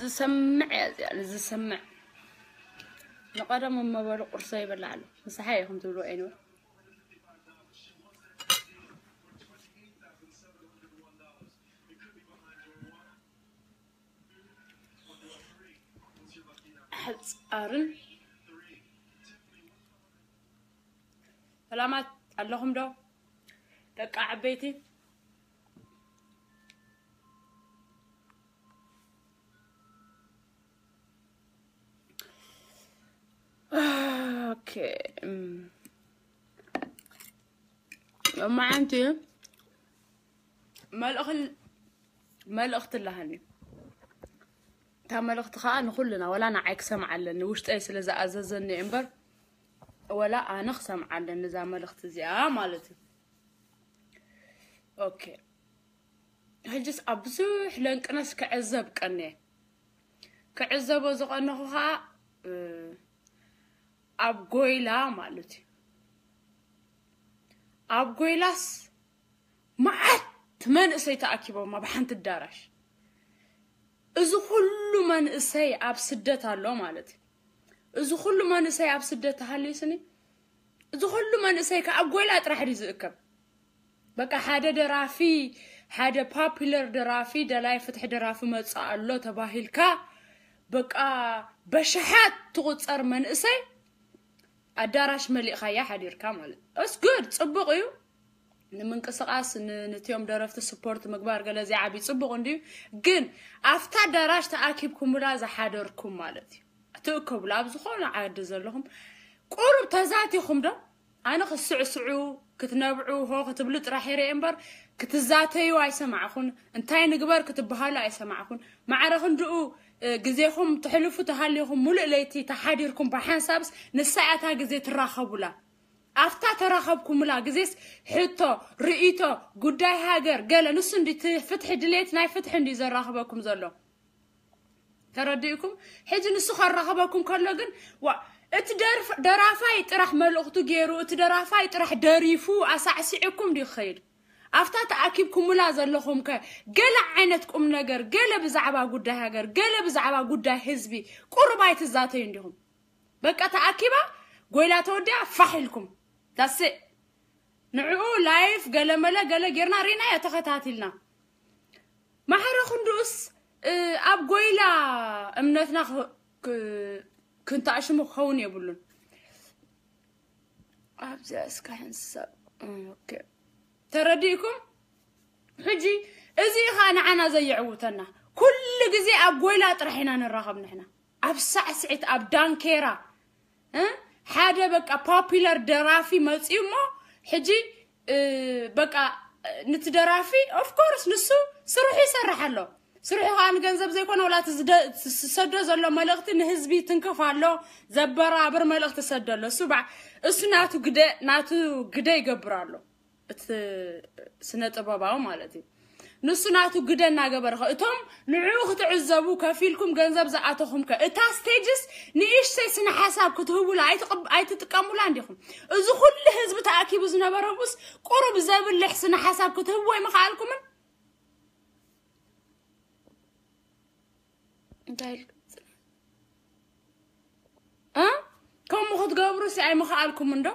سمع يعني سمع نقدم ما بلو قرصي بلعله مسحيهم تقولوا أينو حز أرن سلامات اللهم دو لك عبيتي اوكي ما عندي ما الأخت اللي هني تام الأخت خان كلنا ولا أنا عكسم على إنه وش تأيس لذا أززني إمبر ولا أنا خسم على النظام الأخت زي مالتي اوكي هجس أبزوح لانك ناس كعزب كأني كعزب وزقنه خا أبغيلا مالتي أبغيلاس معت من إسي تأكيبه ما بحنت الدارش إذا كل من إسي أب سدتها له مالتي إذا كل من إسي أب سدتها لي سني إذا كل من إسي كأبغيلا ترح رزقكم بقى حدا درافي حدا popular درافي دلاي فتح درافي ما تسأل له تباهلكا بقى بشحات تغتصر من إسي أدارش ملء خيا حدير كامل بس good صبغيو من قصقاس نتيوم درفت سبورت مقبار قال زي عبي صبغون دي جن أفتح دراش تأكيبكم ولا زي حدركم مالتي أتوكب لابز خونا عاد زلهم قرب تزاتيكم ده أنا خسعسعو كتنبعو هو كتبلت راح يريمبر كتزاتيو أي سمعكم انتي نقبر كتبهالا أي سمعكم مع رخن دقو جزيهم تحلفوا تهاليهم ملء ليتي تحاديركم بحسابس نساعتها جزي تراخبوا أفتح تراخبكم لا جزيس حتى رئيتو قداي هاجر قال نصن دي فتح دليت ناي فتح عندي زر راخبكم زلوا ترديكم حج نسخ راخبكم كلجن و درافاي ترح ملقتو جيرو درافاي ترح دريفو أسعسعكم دي خير أفتح تأكيبكم ولا زلهم قال عينتكم نجر قال بزعبا قد هاجر قال بزعبا قد هزبي قربايت الذاتي عندهم بقى تأكيبا قويلا تودع فحلكم that's it نعو لايف قال ملا قال جرنا رينا يتختاتلنا ما حرخون دوس أب قويلا امنتنا كنت أشمو خوني يقولون أبزي أسكحن سب أوكي ترديكم حجي إزي خان عنا زي عوتنا كل جزء أبويلا طرحنا نرغب نحنا أبسعسعت أبدان كيرا حدا بقى popular درافي مزيمو حجي بقى نتدرافي of course نسو سروحي سرح له سروحي خان جنزب زي كونه ولا تسدد زلوا ملقت نهزبي تنكف له زبرا بر ملقت تسدد له سبع اسناتو قدا يقبرالو سنة طباباو مالتي نسناتو قدا ناقبرخ اتهم نعوخ تعزبو كفيلكم جنزب زعاتهم اتا ستيجس نيش سي سنة حساب كتهبو لا اي تتقامو لا عندكم ازو كل حزب تاكيبو زنبربوس قرب زاب اللي حسن حساب كتهبو اي مخالكم انتايل كم مخد قبرو سي اي مخالكم من دو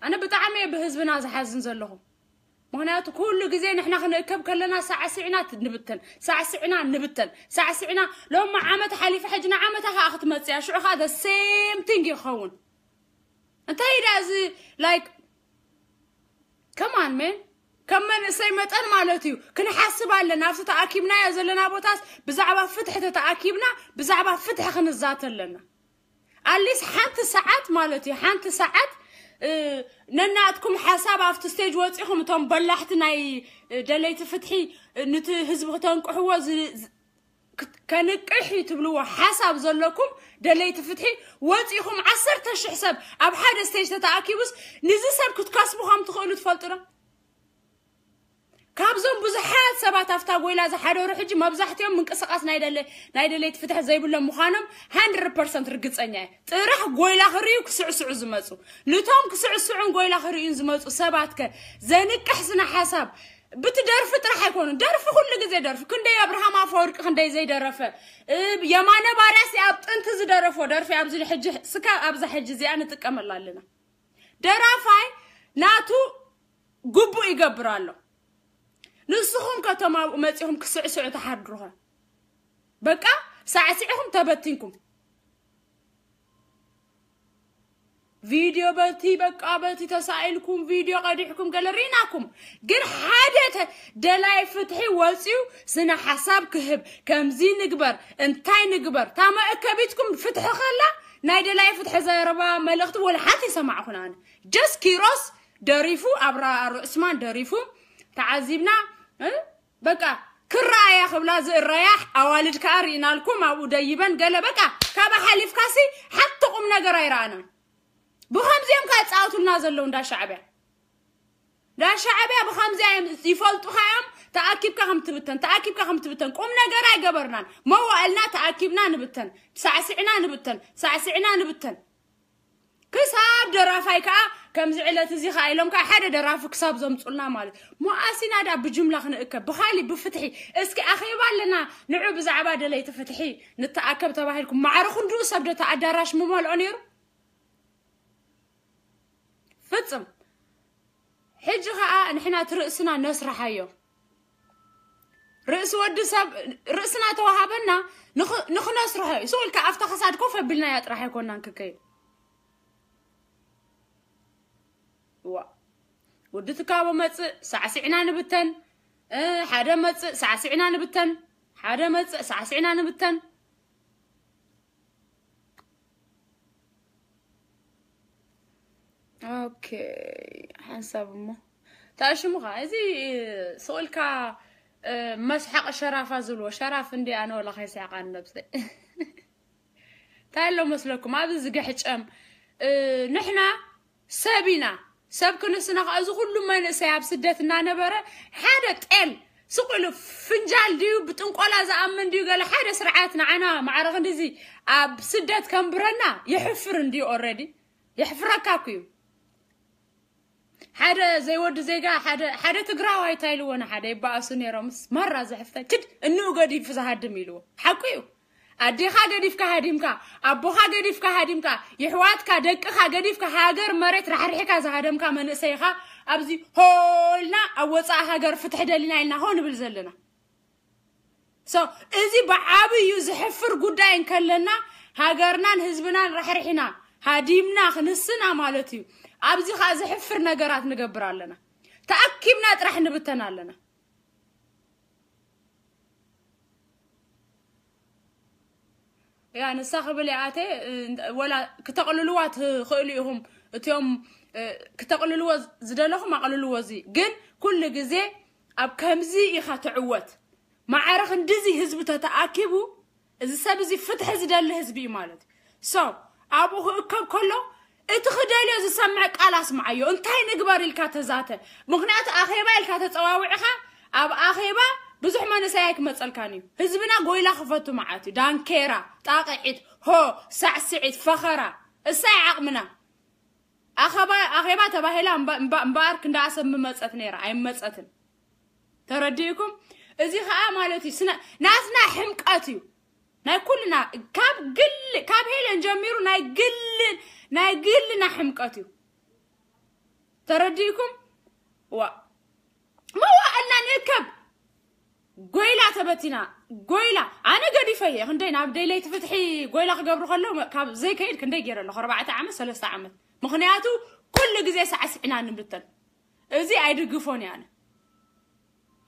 أنا بطعمي بهزبنا زحزن زلهم مهناتو كل جزء نحنا خنركب كلنا ساعة سعينات نبتن ساعة سعينا نبتن ساعة سعينا لو ما عمت حليف حجنا عمتها أخت متسيا شو هذا same thing يخون أنت هيدا زي like come on man كمان سيمت أنا مالتيو كنا حاسب على نفس تأكيبنا يا زلنا بوتاس بزعبة فتح تأكيبنا بزعبة فتح خنزات لنا أليس حنت ساعات مالتي حنت ساعات نناتكم حساب after stage وصيهم توم بلحتنا دليت فتحي نت حزب تنقحوا كنقحي تبلوا حساب زلكم دليت فتحي وصيهم 10 حساب اب حدا ستيج تتاكيبس نزي سب كتكسبوا هم تخلوا تفلطرا كابزون بزحات سبات افتا قويلا زحادو رحجي مبزحتيهم منقسقاس نايدليت فتح زيبلهم مخانم 100% رقصنيا طرح قويلا خريو كسعسع زمصو نتوم كسعسعون قويلا خريين زمصو سباتك زنقح سنا حساب بتدرف راح يكون درف كل جزء درف كندي أبراهام أفورك كندي زي درفه يمانه بارس يابط أنت زي درفه درف أبز الحج سكا أبز حج زي أنا تكمل لنا درافاي ناتو قبو يقبرالو نسخهم كتما ومتيهم كسعسع تحرروها بقى ساعسعهم تبتينكم فيديو بتي بقى بتي تسائلكم فيديو قديحكم قالريناكم قل حاجة دلاي فتحي واسيو سنة حساب كهب كمزي نقبر انتاي نقبر تاما اكبيتكم فتح خلا ناي دلاي فتح زي ربا ملغت ولا حتى سمعكم انا جس كيروس دريفو ابرا رؤسمان دريفو تعذبنا بقى كرايا خبلا زي الرياح اوالد كارينا لكم ابو ديبان قال بقى كابا حليف كاسي حتى قم نقر ايرانا بخمزيهم كاتساوتو نازلون دا شعبيا بخمزيهم يفلطو خيام تأكيب كهم تبتن قم نقر قبرنا ما وقالنا تأكيبنا نبتن سعسعنا نبتن كساب درافاي كا كم زعلت زي خايلهم كا حدا دراف كساب زمصلنا مالت مؤاسينا دا بجمله خنقك بخالي بفتحي اسكي اخيبا لنا نعو بزعبا دلي تفتحي نتاكب تباهلكم معرخ ندو سبدت اداراش ممالو نيرو فصم حج خا نحنا ترأسنا نسرحايو رأس ود سب رأسنا توهبنا نخنسرحايو سول كافتا خساد كوف بلنا يطرح يكونن ككي ودتك ابو مص سعسعنا نبتن حدا مص سعسعنا نبتن حدا مص سعسعنا نبتن اوكي حسب مو تاشمو غازي سولكا مسحق شرافه زلو شراف اندي انا ولا خيساق عن نفسي تعالوا مسلكم ابي زقحچم نحنا سابينا سبكن سنة أزو كل ما نسياب سدتنا نبرة حدا تقل سقلو فنجال ديو بتنقل زأمن ديو قال حدا سرعاتنا عنا معرغ ندزي أب سدت كمبرنا يحفرن ديو already يحفركاكيو حدا زي ود زيقا حدا تقراو هاي تايلوانا حدا يبقى سنيرمس مرة زحفتا كد انو قد يفزها دميلو حقيو أديخا قديفك هاديمكا أبوخا قديفك هاديمكا يحواتكا دقخا قديفك هاجر مريت رح رحكا زهادمكا من سيخا أبزي هولنا أوصا هاجر فتح دلنا لنا هون بالزلنا إذي بعابي يزحفر قدائن كلنا هاجرنا نهزبنا رح رحنا هاديمنا خنسنا مالتي أبزي خا زحفر نقرات نقبر لنا تأكبنا ترح نبتنا لنا يعني صاحب اللي ولا كتقللوات خيليهم تيوم كتقللوا زدلهم أقللوا زي جن كل جزء أب كمزي يخاتعوت معرخ ندزي هزب تتأكبوا إذا سبزي فتح زدل هزبي مالت أبوه كله اتخدالي إذا سمعك على اسمعيه انتهي نقبر الكاتزاته مغنيات أخيبا الكاتز أواوعها أب أخيبا بزح ما نسايك مسألكاني هزبنا قويلا خفتو معاتي دان كيرا طاقعت هو سعسعت فخرة الساعة عقمنا أخيبا تباهلا مبارك نداسب ممسأت نيرا أي ممسأتن ترديكم إذي خاء مالتي سنة ناسنا حمقاتيو ناي كلنا كاب هيلا نجميرو ناي قلنا حمقاتيو ترديكم ما وقالنا نركب قويلا تبتنا قويلا أنا قدي فيه خندين عبدي لي تفتحي قويلا قبر خلوه كاب زي كيد كندي جير له 4 عام 3 عام مخنياتو كل جزء ساعة سعنا نبتن إزي عيد قفوني أنا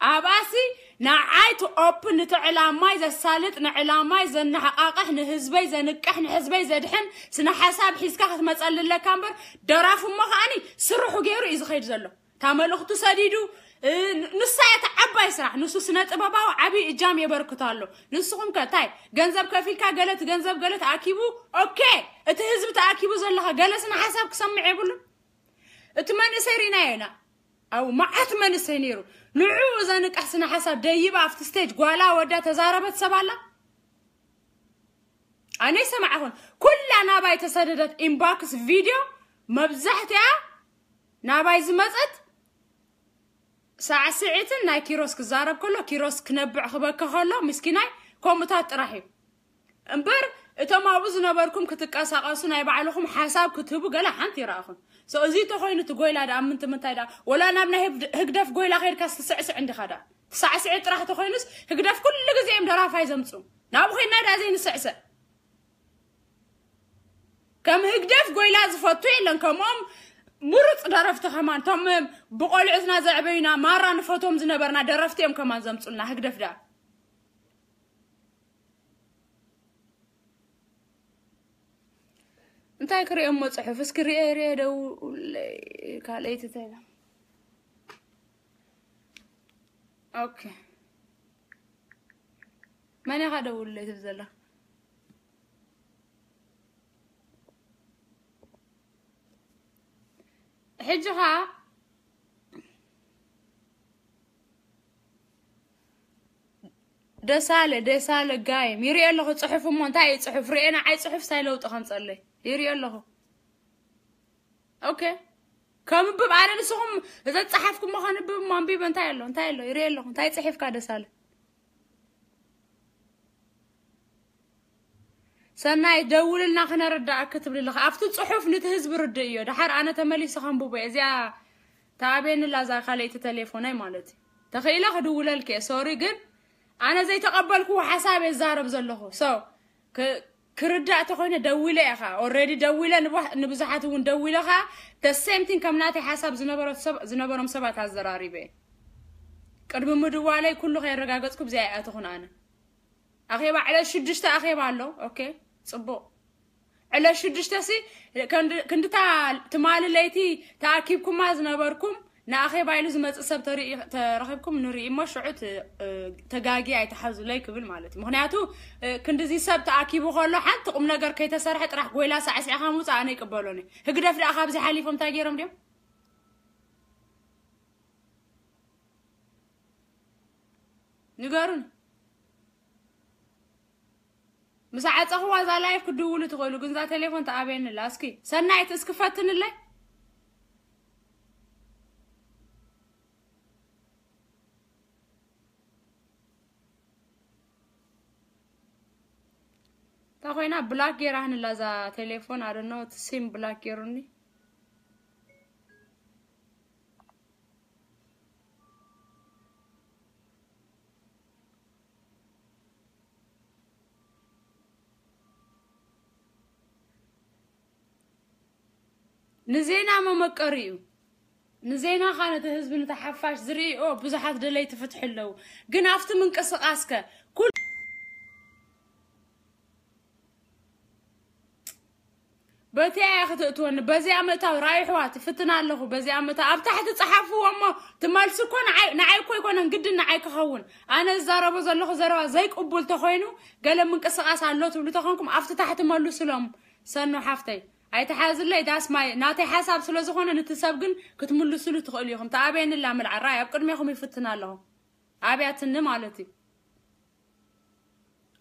أباسي نعايت أوبن تعلاماي زي السالت نعلاماي زي نحقاقح نهزبي زي نكح نحزبي زي دحن سنة حساب حيسكاخت مسألة لكامبر درافو مخاني سرحو جيرو إذا خير زلو تعمل أختو سديدو نسايت عباي سرح نسو سنة باباو عبي إجام يبركتالو نسوهم كتاي جنزب كفيلكا قالت جنزب قالت عاكيبو أوكي اتهزب تعاكيبو زلها قالت أنا حساب كسمع يقولون اتمنى سيرينا هنا أو ما أتمنى سينيرو نعوز أنك أحسن حساب دايبا في ستيج قوالا ودا تزاربت سبالا أنا سمع هون كل ناباي تسددت إنباكس فيديو مبزحتها ناباي زمزت ساعة ساعتين ناي كيروس كزارب كله كيروس كنبع خبك خلا مسكيناي كومتات راحي امبر اتما ابوز نبركم كتقاسقاسو ناي بعلكم حساب كتبو قال حنتي راخون سو ازي تخوينو تقويلا دا امنت منتايدا ولا نابنا هقدف قويلا غير كاس تسعسع عندي خدا تسعسع راح تخوينس هقدف كل غزيم درافاي زمصو ناب خوينا دا زين سعسع كم هقدف قويلا زفتو يلن كمام مرت درفت خمان تم بقول عزنا زعبينا مره نفوتهم زنبرنا درفتيهم كمان زمصلنا هقدف دا انتي كري ام صحف اسكري ريدو كاليت تايلا اوكي ماني غادا ولا تبزلا حجها دسالة جاي ميري الله صحف مو انتي صحف رينا عاي صحف سايلو تخمصلي يري الله اوكي كم ببعنا نسهم اذا تصحفكم ما خنب ما نبي انتي الله يري الله انتي صحف كا دسالة سناي دول لنا خنا ردا كتب لي لخ افتو صحف نتهز برد ايو دحر انا تمليس خنبوبي ازيا تابين لا زا خليت تليفوني مالتي تخيل خدول لك سوري جن انا زي تقبلكو حسابي زارب زلخو سو كردا تخوينا دويله اخا اوريدي دويله نبزحات ون دويلها the same thing كمناتي حساب زنبرم سبات الزراريبه قدم مدوالي كله خير رغاغصكم زي اتخون انا اخيبا على شدشت اخيبا الله اوكي صبو على شدشت سي كنتا تمال ليتي تاكيبكم ما زنبركم نا اخيبا يلز مصسب ترخبكم نري مشعوت تغاغي ايتحزو لي كبل مالتي مخنياتو كندزي سب تاكيبو خلو حنت قم نجر كيتسرح طرح غويلا ساعه خاموص انا يقبلوني هغدف دا خابزي حليفهم تاغيرم ديم نغارون مساعه صخوا ذا لايف كدولو تقولوا غنزا تليفون تابين لاسكي سنايت اسكفتن لي تاخوينا بلاك يراهن لازا تليفون I don't know سيم بلاك يروني نزينا ما مقريو نزينا خانت حزب نتحفاش زريو بزحات دلي تفتح له كن افت من قسقاسك كل بتي اخذتون بزي امتا رايحوات فتنا له بزي امتا اب تحت تصحفوا اما تمالسكون نعيكو يكون انقد نعيك خون انا زربو زلخ زروا زي قبول تخوينو قال من قسقاس الله تبلو تخونكم افت تحت مالسلم سنو حفتي اي تحازل لي داس ماي ناتي حساب سلو زخونه نتساب كن كتملسلو تخليهم تابين لا ملع راي ابقدميكم يفتنا له ابياتن مالتي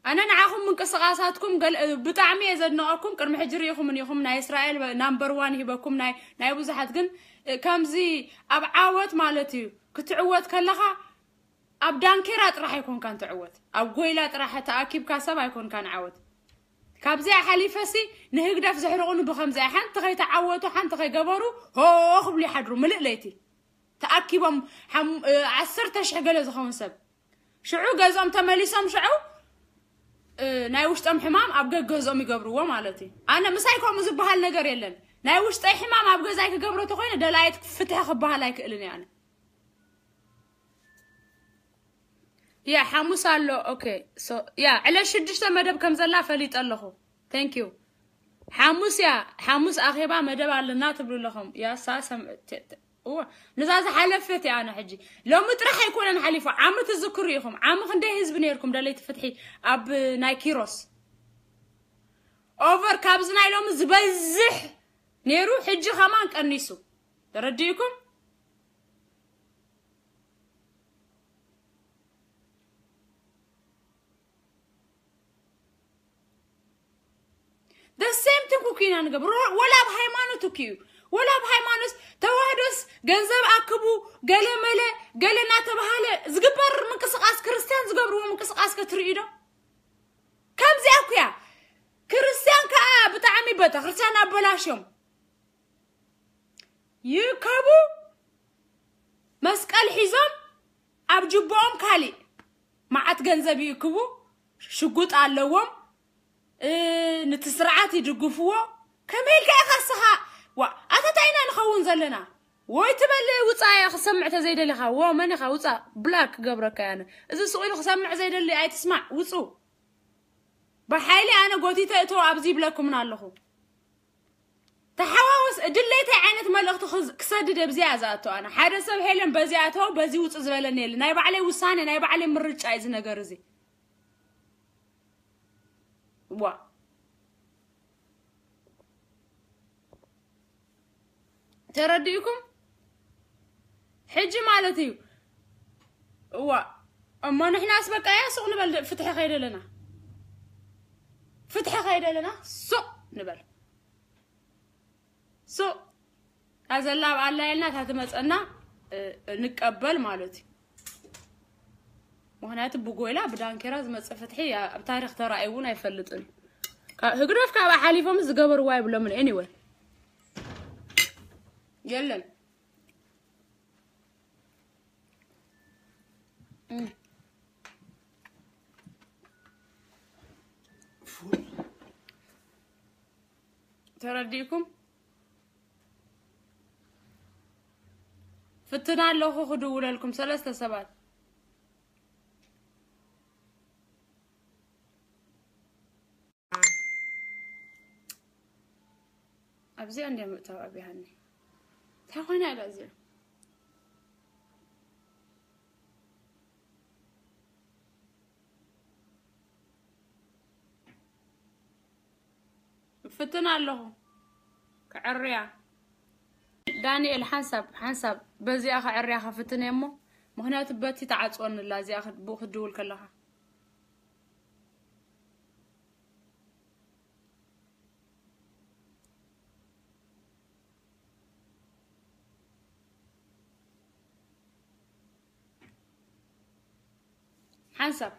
انا نعاهم من قسقاساتكم قال بطعمي يزدناكم قرم حجريكم من يخم ناي اسرائيل نمبر 1 هبكم ناي بزحات كن كمزي اب عاوت مالتي كتعوت كلها اب دانكيرات راح يكون كان تعوت اب غويلات راح تاكيب كاسب يكون كان عاوت كابزي حليفسي نهقدف زحرقون بخمزه حنت خي تعوتوا حنت خي قبروا هو خبلي حدرو ملئليتي تاكيبهم 10 شحقله زخون سب شعو غزام تمليسهم شعو ناي وشطم حمام اب غغزوم يغبروا مالتي انا مسايكم زبحال ነገር የለን ناي وشطي حمام اب غزاي كغبرو تخوينه دلايت فتح خبحال ايكلني انا يا حموس الله اوكي سو يا على شدشته مدب كم زلا فليط اللهو ثانك يو حموس اخيبا مدب علنا تبلو لهم يا ساسم نزاز حلفت انا حجي لو مطرح يكون انا حليفه عام تذكريهم عام خندي حزب نيركم دليت فتحي اب نايكيروس اوفر كابزنا لهم زبزح نيرو حجي خمان قنيسو ترديكم the same thing كوكينا نقبر ولا بهايمانو توكيو ولا بهايمانوس توهدس جنزب أكبو قال ملا قال ناتبهاله زقبر من قصقاس كريستيان زقبروا من قصقاس كتريده كم زي أكويا كريستيان كا بتعمي بتا كريستيان أبلاشهم يكبو مسكال حزام أبجبهم كالي ما عاد جنزب يكبو شقوط علوهم نتسرعات يدقفوه كميل كأخصها أتتعينا نخون زلنا ويتبلي وصايا خسمعته زي دلي خا ومن خا وصا بلاك قبرك انا اذا سويل خسمع زي دلي اي تسمع وصو بحالي انا قوتي تاتو ابزي بلاكم من الله تحواوس دليتي عينت ملخت خز كسدد بزي ازاتو انا حدا سب هيلن بزياتو بزي وص زبلني لي ناي بعلي وسانه ناي بعلي مرچ ايز ነገር زي وا ترديكم حجي مالتي اما نحن اسبق يا سوق نبل فتح خير لنا فتح خير لنا سوق نبل سوق هذا الله على لنا تتمصنا نقبل مالتي مهنات بوغويلا بدانكيرا زمص فتحي بتاريخ ترايون يفلطني هغرف كابا حليفهم زغبر واي بلمن anyway يلا ترديكم فتنا له خدوا لكم 3 7 ابزي عندي متابع بهني تاخونا على زين فتنا له كعريا دانيال حنسب بزي اخ عريا خفتنا يمو مهنات بتي تعصون لا زي اخ بو خدول كلها حنسب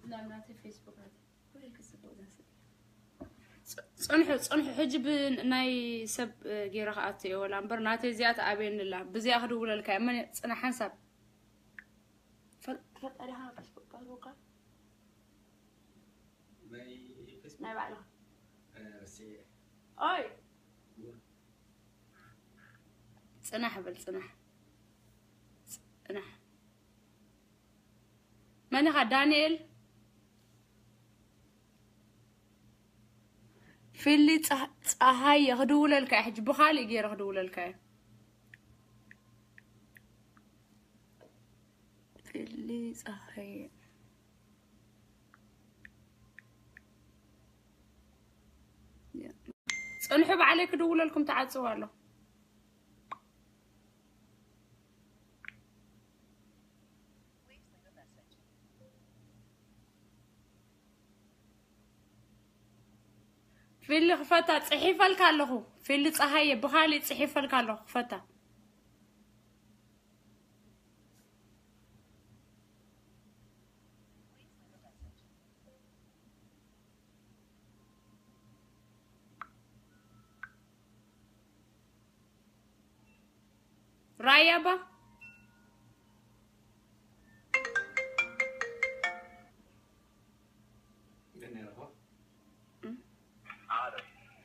لا ناتي فيسبوك صنح حجب ناي سب غير خاطي ولا امبر ناتي زيات ابين الله بزي اخدو لك من صنح حساب فقط عليها فيسبوك باروقه ماي فيسبوك ماي بعلها سي اي صنح صنح ماني دانيال في اللي هاي ياخدوا لك حجب خالي غير ياخدوا لك في اللي هاي صنحوا عليك دول لكم تعصوا له في اللي خفتا صحيفه لكالو في اللي صحايه بخالي صحيفه لكالو خفتا رايبه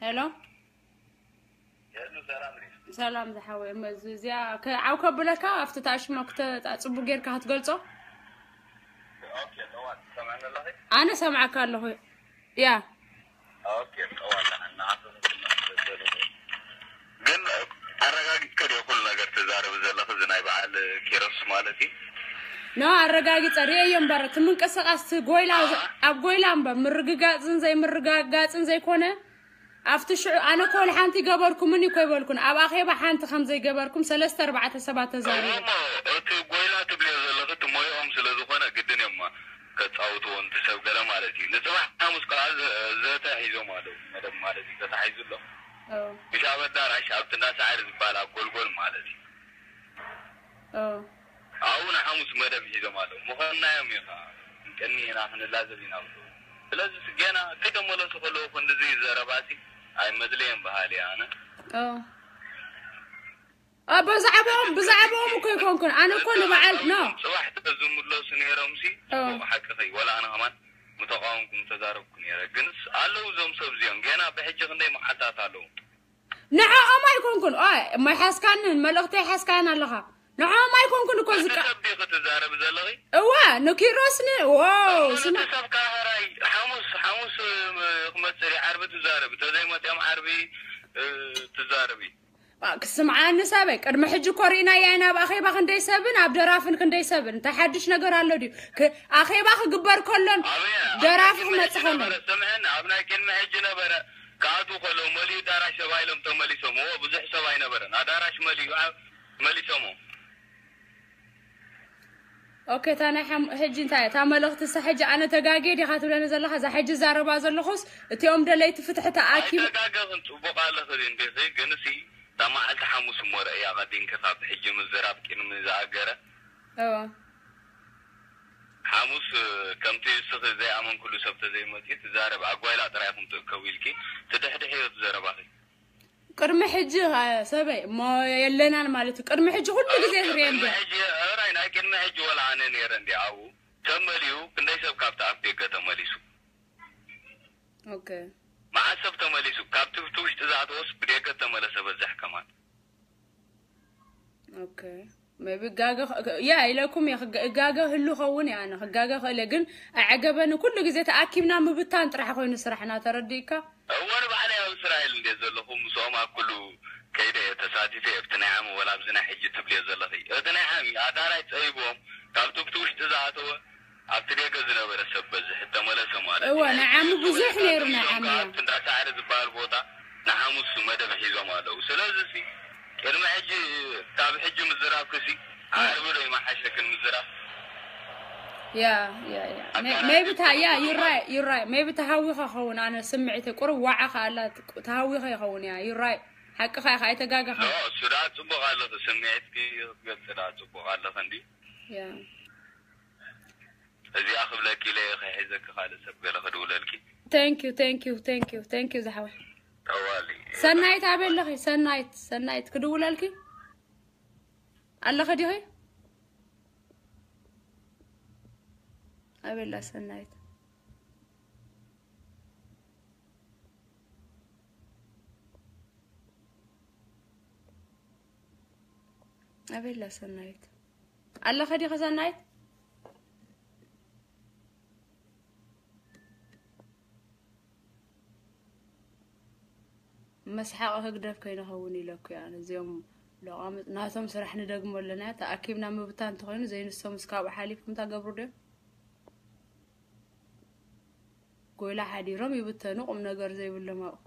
هلو سلام زحوي مزيا كعوكب بلكا افتتاش مكت اصبو غيرك هتغلصو اوكي طوال سمعنا الله انا سمعك الله يا اوكي طوال انا عارف ግን አረጋግጥ ከደ ሁሉ ነገር ተዛረበ ዘላ ፈዘናይ በዓል ኪረስ ማለትي نا الرجاجي تري يوم برا تمن كسقاس قويلا أبقويلا أمبا مرقاقاتن زي مرقاقاتن زي كونه أفتش أنا كل حانتي جبركم مني كوي بالكون أبا أخي بحانت خمسة جبركم سلسة أربعة سبعة زاري ما قويلا تبلي زلقت ما يوم سلزخنا جدا يوم كتعوتوا أنت سوكلا مالتي نسمع حمص قال ذاته حيزو مالو مدام مالتي كتحيزو له مش عبدنا راش عبدنا سعر زبالة كل مالتي أونا حمص مدام حيزو مالو مخنا يوم يخا كني هنا من لازم ينام لازم سجينا كده مولا سخلو فندزي زرباسي أي مدلين بحالي أنا بزعبهم وكي كون أنا كل بعل نو صباح تزوم الله سنيرة مشي وحكي خي ولا أنا كمان متقاومكم تزاربكم يا جنس علو زوم سبزيان جينا بحج غندي محطات علو نعم ما يكون كن ما يحس كان ملقتي يحس كان الله نعم ما يكون كن كوزك تبدي تزارب زلغي نكيروسني واو سنة سبكا هراي حمص خمسري عربي تزارب تزي ما تيام عربي تزاربي كسمعان سابق قد ما حج كورينا يا انا باخي باخ ندي سبن عبد رافن كندي سبن انت حدش نغير الله دي اخي باخ غبر كلن درافن مصخن سمعنا ابنا كلمه حج نبره كاتو كلو ملي داراش بايلم تملي سمو بزح سباي نبره داراش ملي سمو اوكي تانا حج انت تملخت سحج انا تغاغي دي خاطر لنا زلخ ذا حج زاربا زلخوس اتيوم دليت فتحت اكيد تغاغ انت بقال خدين دي جنسي تما التحمس مور يا غدين كتاب حج مزراب كين مزاغره حمص كمتي سخ زي امن كل سبت زي متي تزارب اقوال اطرايكم تكويلكي تدحدحي تزارباخي قرم حج سبي ما يلنا مالته قرم حج كل غزي هرين دي حج راينا كن حج ولا انا نيرن دي او تمليو كندي سب كابتا ابيك تمليسو اوكي ما حسب تمليسو كابتو توش تزاتوس بريك تملس بزح كمان اوكي ما بيغاغ يا لكم يا غاغ هلو خوني انا غاغ خلجن عجبن كل غزي تاكيبنا مبتان طرح خوين سرحنا ترديكا وانا بعلي اسرائيل اللي زلهم صوما كله كيده تساتيفي ابتناعم ولا بزنا حج تبلي زلخي ابتناعم ادارا يصيبهم كابتو توش تزاتو ابتديك زنبر سبز حتى ملس مال نعم بزح نيرنا عميا انت تعرف بالبوطه نعم مدب حيزو مالو سلازسي كلمه حج تابع حج مزراب كسي عارف لي ما حشك المزراب يا maybe you're right maybe تهاوي خون أنا سمعت قرب وعى خالات تهاوي خون يا you're right حق خاي تجاجا لا سرعة بقالة سمعت كي قد سرعة بقالة خندي إذا أخذ لك ليه خيزك خالد سبقة لخدول لك thank you زحوة أولي سنايت عبيل لخي سنايت كدول لك الله خدي هاي أبلا سنايت أبلا سنايت الله خدي خسنايت مسحاق هقدر كينا هوني لك يعني زيهم لو قامت ناسهم سرحنا دقم ولا نا تأكيبنا مبتان تخين زي نسهم سكاب حاليكم تقبروا ده قويلا حدي رمي بتانو قم نقر زي ولا ما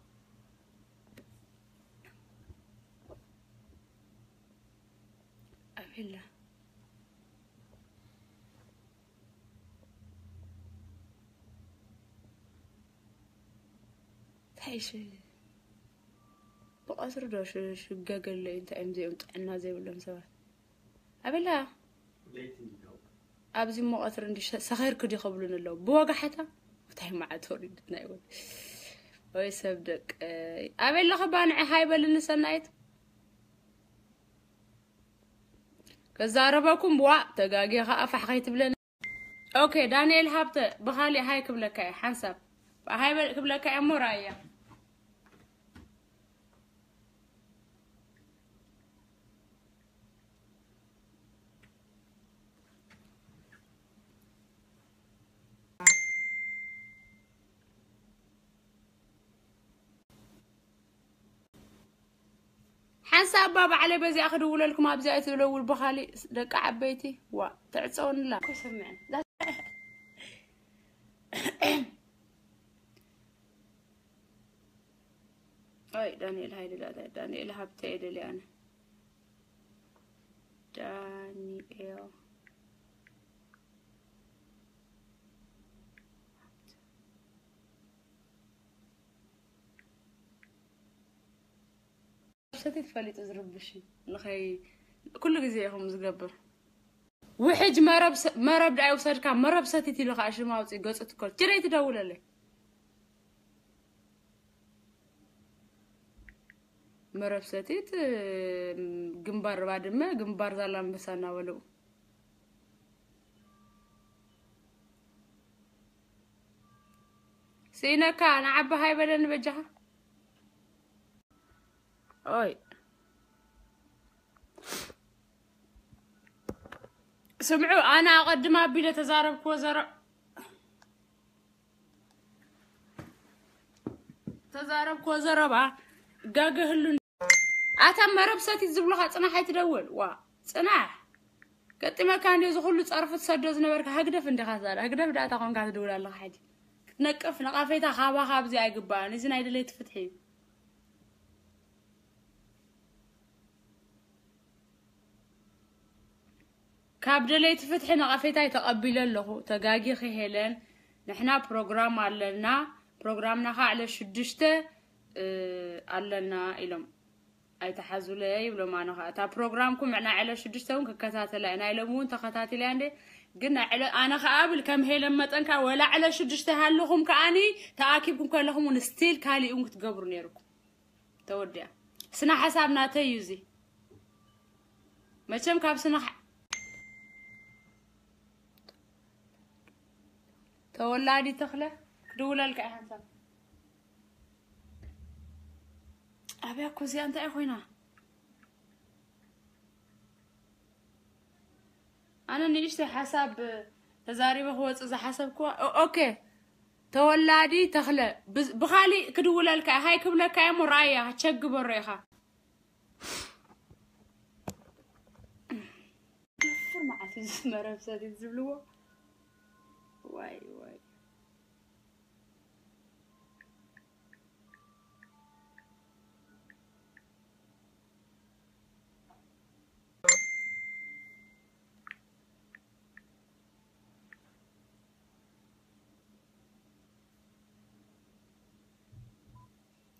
أبلا تعيش بقصر دوش شقاق اللي انت امزي امتعنا زي ولا مسوات أبلا أبزي مو قصر عندي صغير كدي خبلون اللو بواقع حتى فتحي مع توري دتنا يقول ويسبدك أبلا خبان هاي بالنسنايت كزاربكم بوا تقاقي خاف حقيت بلنا اوكي دانيال هابت بخالي هاي كبلك حنسب هاي كبلك امورايا حساب بابا على بزي أخذوا لكم أبزي تقولوا البخالي دق عبيتي تعصون لا كل سمعن أي دانيال هاي لا دانيال هبتي إلي أنا دانيال شتي تفلي تزربشي نخي كل جزيهم زقبر وحج مرب دعي وصار كان مرب ستي تلو عشر ما وصي قصة كل ترى تدور له مرب ستي جنبار بعد ما جنبار ظلام بس أنا ولو سينا كان عبا هاي بدن بجها أي سمعوا أنا أقدم أبي لتزارب كوزر تزارب كوزر با جاجه هلون أتم مرب ساتي زبلها صنع حيت دول صنع قد ما كان يزخلوا تصرفت سدز نبرك هقدف عند خزار هقدف دا تكون قاعد تدور الله حاجه نقف نقافيتا خاب زي ايغبان اذن ايدلي تفتحي كابدلي تفتحي نقافيتا تقبل له تغاغي خيلن نحنا بروجرام علنا بروجرامنا على شدشته علنا إلهم أي تحزولي يبلو ما نخا تا بروجرامكم معنا على شدشتهم ككتاتل أنا يلمون تختاتل عندي قلنا على أنا خابل كم هي لما تنكا ولا على شدشته هلهم كأني تأكيبكم كلهم ونستيل كالي أمك تقبروا نيركم تودي سنا حسابنا تيوزي ما كم كاب سنا تولادي تخله دولا لك حساب أبي أكو زي أنت أخوينا أنا نيجي حساب تزاري هو إذا حسب كوا أوكي تولادي تخلى بخالي كدولا لك هاي كبلا كاي مرايا هتشق بريها فرما عتيز مرة بساتي تزبلوا واي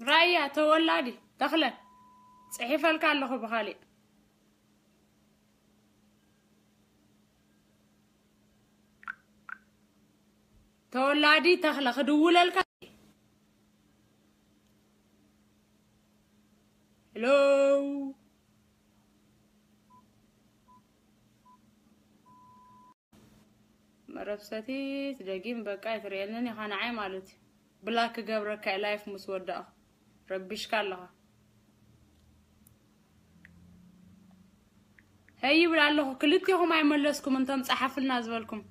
رايا تولادي دخله صحيح فالك الله بخالي تولادي تخله خدول لك هلو مرفستي تدقيم بقى تريلني خانا عي مالتي بلاك قبرك لايف مسودة ربيش كالها هاي بلا الله كلتيهم يملسكم انتم صحف لنا زبلكم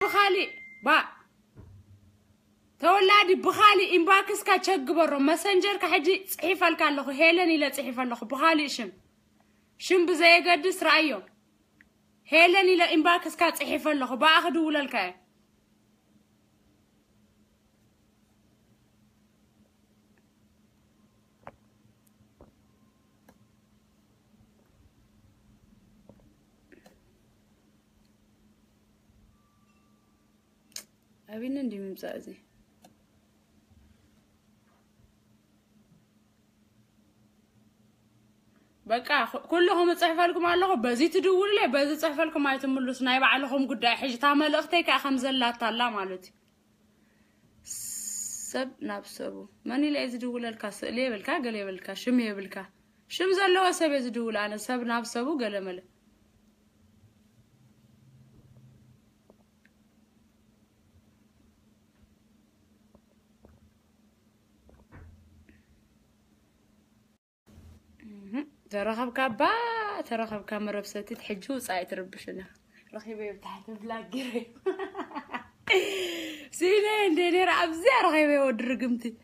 بخالي با تولادي بخالي إنباكس كاتشق برو مسنجر كحجي صحيف الكالخو هيلن إلى صحيف الكالخو بخالي شم بزي قدس رأيو هيلن إلى إنباكس كات صحيف الكالخو باخدو ولا الكاي أبينا ندي ممسازي بقى كلهم تصحف لكم الله بزي تدور لي بزي تصحف لكم ما يتملوس نايب عليهم قداي حج تعمل اختي كخمزلات طلا مالتي سب نابسبو ماني لا يزدول الكاس لي بالكا قال بالكا شمي بالكا شم زلوا سب يزدول انا سب نابسبو قال مل ترخب كاميرا بساتي تحجو صايت ربشنا رخيبه بتاعت بلاك سينين ديني رابزي رخيبه ودرقمتي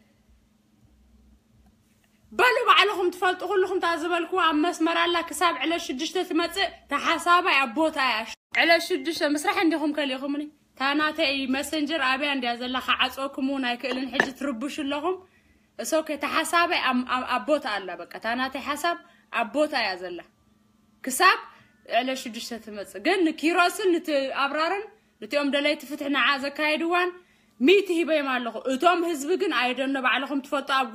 بلو بعلهم تفلطوا كلكم تعزبلكوا عم مسمر الله كساب على شدشته تمص تحسابه ابوتا ياش على شدشته مسرح عندكم كليكمني تاناتي ماسنجر ابي عندي ازلا خعصوكم ناي كلن حج تربش لهم سوكي تحسابه ابوتا الله بقى تاناتي حساب ابوتا يا زلا كساب على شدشته تمص جن كيروسن ابرارن نتيوم دلي تفتحنا عازه كايدوان ميتي هبه مالخو اتوم حزب ግን አይደነ ባለኹም ትፈጡ ኣብ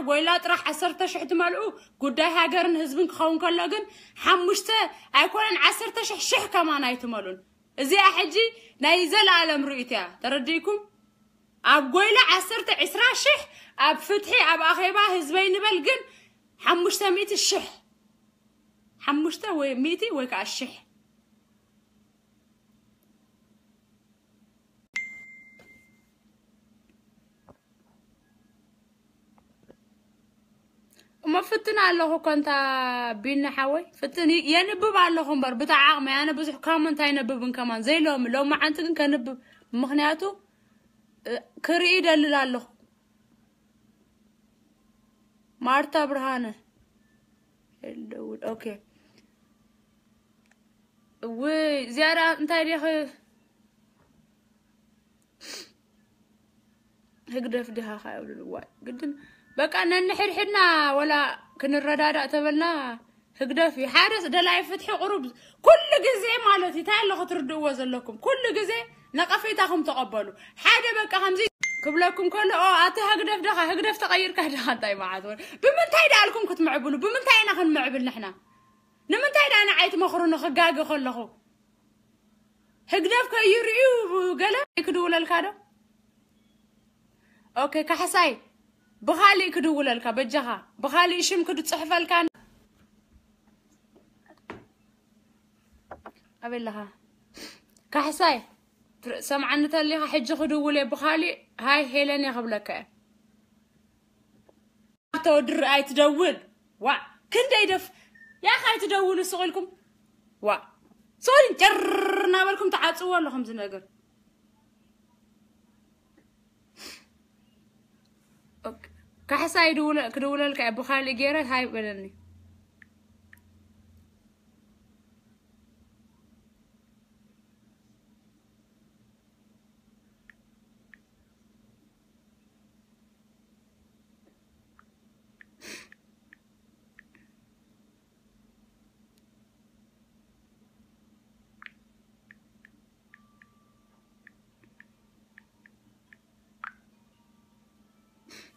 ጎይላ ጥራሕ 10 ሽሕ ትመልኡ ጉዳይ ሃገርን ህዝብን ክኸውን ከሎ ግን ሓሙሽተ ኣይኮነን 10 ሽሕ ከማን ኣይትመሉን እዚኣ ሕጂ ናይ ዘላለም ርእይትያ ተረዲኩም ኣብ ጎይላ 10 20 ሽሕ ኣብ ፍትሒ ኣብ ኣኼባ ህዝበይ ንበል ግን 500 ሽሕ 5 ወይ 100 ወይ ከዓ ሽሕ ما فتنا الله كنت بينا حوي فتني ينبب الله بر بتاع عقم أنا بزح كمان تاي نبب كمان زي لو ما عنتك كان نبب مخنياته كريد اللي الله مارتا برهانة أوكي وزيارة انت يا أخي هقدر فدها خايل الواي قدن بقى نحرحنا ولا كن الردادة تبلنا هقدر في حارس دلاي فتح قرب كل جزء مالتي تعال خطردوا وزلكم كل جزء نقفيتهم تقبلوا حاجة بقى خمسين قبلكم كله أتى هقدر تغير كهذا طيب معادون بمنتهي دالكم كنت معبلوا بمنتهي نخن معبل نحنا نمنتهي أنا عيت مخرون خجاج خلقوا هقدر كيريو قلا يكدوا للكادو أوكي كحساي بخالي كدول لك بجها بخالي إيشم كدو تصحف الكان أبي لها كحساي سمعنا تلي حج خدولي بخالي هاي هيلاني قبلك تودر أي تدول وا كنت يدف يا أخي تدولوا سؤالكم وا سؤال جرنا بالكم تعاطوا ولا خمس نجار أوكي كحساي كدول لك أبو خالي جيرة هاي بدني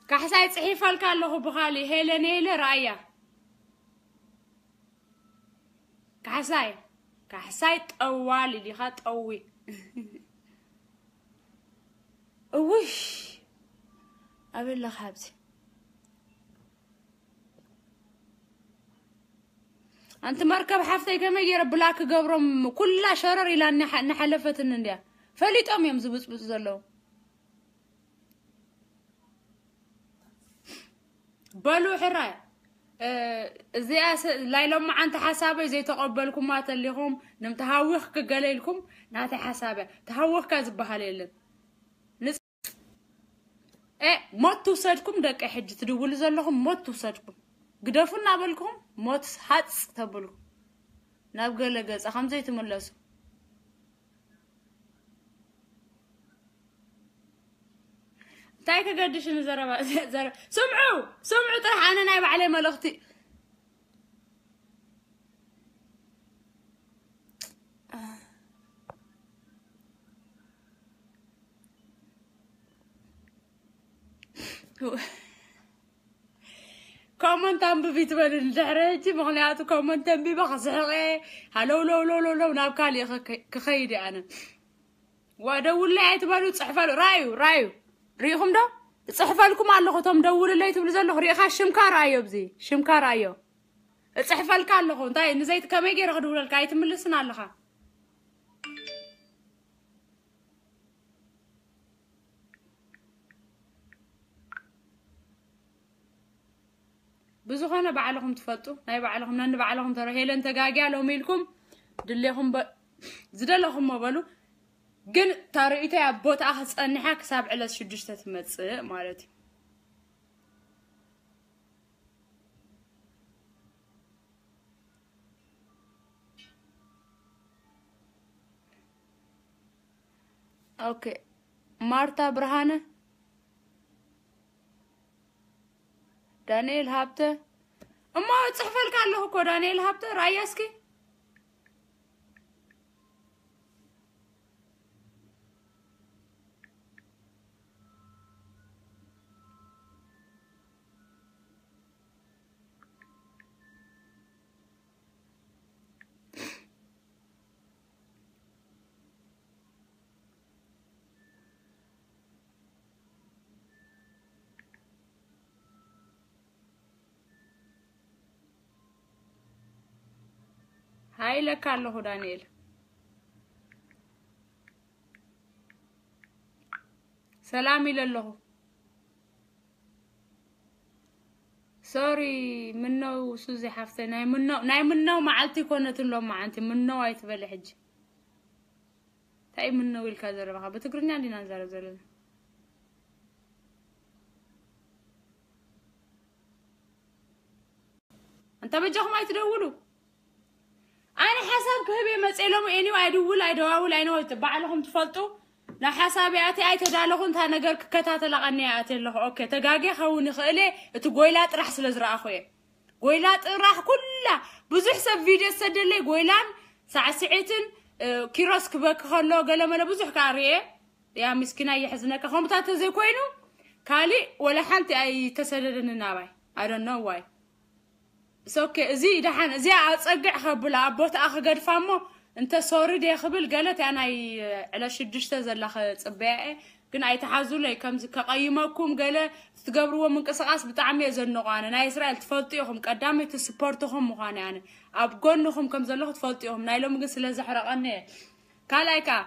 كحساي صحيفة لك الله بخالي هيلة رأيا كحساي طوالي اللي خات قوي وش أقول لك حبيبتي أنت مركب حفتي كم يجي بلاك قبرم كلها شرر إلى أن حلفت الننديا فليت أم يمزبط بتزلو بلو حراي زي لا لما أنت حسابي زي تقبلكم ما تليهم نمتهاوخ كقليلكم ناتي حسابي تهاوخ كذبها ليلن نس موت توصدكم دك حج تدول زلهم موت توصدكم قدفنا بالكم موت حدس تبلكم نبقى لجز خمسة يتملسوا تايك قديش نزرع سمعوا طرح أنا نايب عليه ملختي كومنت بفيت بين الجحريتي مغنياتو كومنت بخزعي هلو لو نابكالي كخيدي أنا ودول لي اعتبارو تصحفالو رايو ريهم ده تصحفالكم على لغتهم دول اللي تبلو زلو ريخا شمكار ايو بزي شمكار ايو تصحفالك على لغتهم طيب نزيت كما يجي رغدو لك اي تملسنا على لغا بزخنا بعلهم تفطوا ناي بعلهم نان بعلهم ترى هيلن تجاجع لو ميلكم دليهم زدلهم ما بالو جن تاريخي أبوت أخذ أني حك سبع على شدشتة تمتص مالتي أوكي مارتا برهانة دانيال هابته أما تصحفلك على هو دانيال هابته رايسكي هاي لك الله دانيال سلامي لله سوري منو سوزي حفتي ناي منو معلتي كونت لهم معنتي منو ايتبل حج تاي منو الكازر بقى بتقرني عندي نازل زلل انت بجاهم ما يتدولوا أنا حسب كهبي مسألهم إني وايدول أنا تبع لهم تفلتوا لا حسابي أتي أي تدالهم تانجر كتات لغني أتي له أوكي تجاجي خوني خلي تقولات راح سلزر أخوي قولات راح كلها بزح سب فيديو سدل لي قولان ساعتين كيروس كبك خلوا قال ما بزح كاريه يا مسكينة يحزنك هم تاتزي كوينو كالي ولا حنتي أي تسددن النابي I don't know why سوكي زي دحين زي أصقع خبلا أبوت أخ قد فامو أنت صوري دي خبل قالت أنا على شدشته زلخ صباعي كنا يتحازوا لي كم كقيمكم قال تقبروا من قصاص بتعمي زنقانا نا إسرائيل تفلطيهم قدامي تسبورتهم مخاني يعني أبقونهم كم زلخ تفلطيهم نايلهم قص لزحرقني كالايكا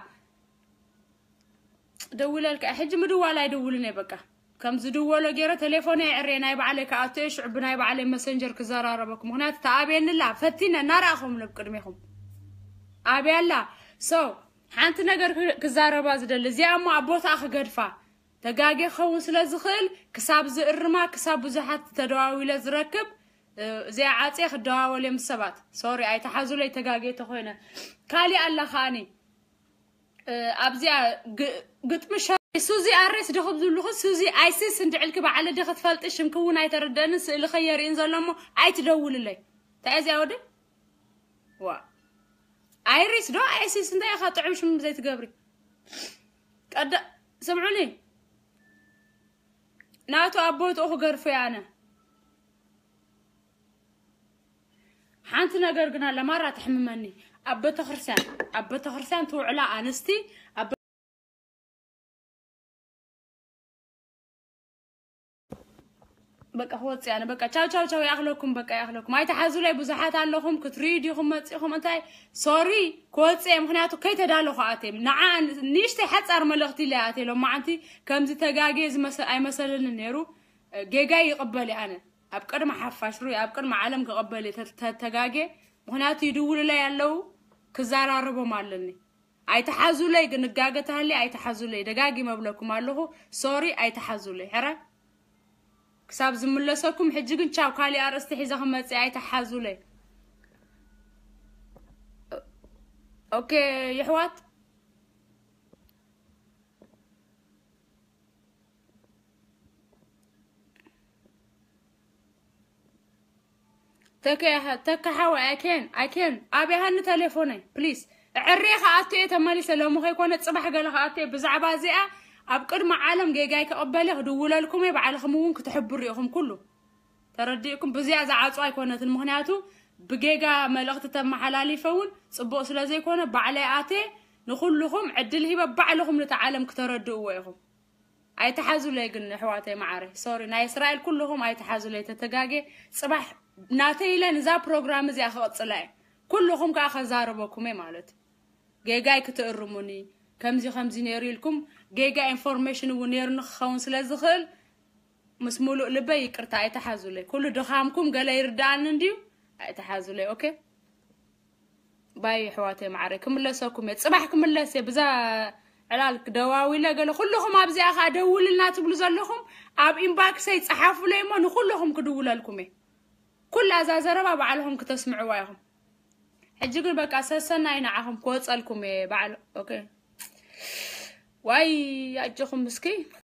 دول لك حج مدولا يدولني بقى كم زدولو غيره تليفوني عرينا يبعلك اتش عبنا يبعلي ماسنجر كزراربكم هنا تابين لا فتينا نراخم لبقدميكم ابي الله سو حانت نجر كزاربا زدل زي اما ابوت اخ غدفا تغاغي خون سلازخل كساب زئرما كساب بزحات تدواويله زركب زي عاصي خدواولي مسبات سوري اي تحازو لي تغاغي تخوينا كالي الله خاني ابزيا قطمش سوزي أريس دخل ذلوخ سوزي أيسيس ندعلك بعلى دخل فلتش مكون أي تردن سئل خير إنزل لهم أي تدول لي تأذي أودي وا أيريس دو أيسيس ندعي خاطعوش من زيت قبري قد سمعوني ناتو أبوت أخو قرفي أنا حانتنا قرقنا لمرة تحممني أبوت خرسان تو علا أنستي بقى هوت يعني بقى تشاو ياخلكم بقى ياخلكم ما يتحازوا لي بزحات عليهم كتريديهم مصيهم انتي سوري كوصي مخنياتو كي تدالو خاتم نعا نيشتي حصار ملختي لاتي لو ما انتي كمز تغاغيز اي مثلا نيرو جيجا يقبلي انا ابقد ما حفاش روي ابقد ما عالم كقبلي تغاغي مخنياتو يدول لي يالو كزاراربو مالني اي تحازوا لي غنغاغتا لي اي تحازوا لي دغاغي مبلكم الله سوري اي تحازوا لي حرا كساب زملسكم حجيكن تشاو كالي ارستي حيزاكم مصاي تحازوا لي اوكي يا حوات تكا حوا اكين ابي هن تليفوني بليز عريخه اتي تمالي سلامو هيكون صباح قالها اتي بزعبا زيا أبقر مع عالم جاي كقبله هدول لكم يبعلكم ممكن كتحبوا ريهم كله ترديكم بزيادة عاطوا يكونت المهناتو بجيجا ملقت تم حلالي فون صبوا سلازي يكونه بعلياتي نخلهم عدل هي بعلهم لتعلم كتردوا وياهم أي تحازوا لي قلنا حواتي معاري سوري نا إسرائيل كلهم أي تحازوا لي تتجاجي صباح ناتي لين زا برنامج زي أخوات صلاة كلهم كأخذ زاربكم مالت جاي كتقرموني كمزي نيري لكم جيجا انفورميشن ونير نخون سلازخل مسمولو لبي يقرتا يتحازولي كل دخامكم قال يردان نديو يتحازولي اوكي باي حواتي معركم الله سوكم صباحكم الله سي بزا علالك دواوي لا قال كلهم ابزي اخا دول لنا تبلو زلهم اب انباكس يصحفوا لي ما كلهم كدول لكم كل ازازربا بعلهم كتسمعوا وايهم حجيقل بقى اساسنا ينعهم كوصلكم بعل اوكي واي اجكم مسكين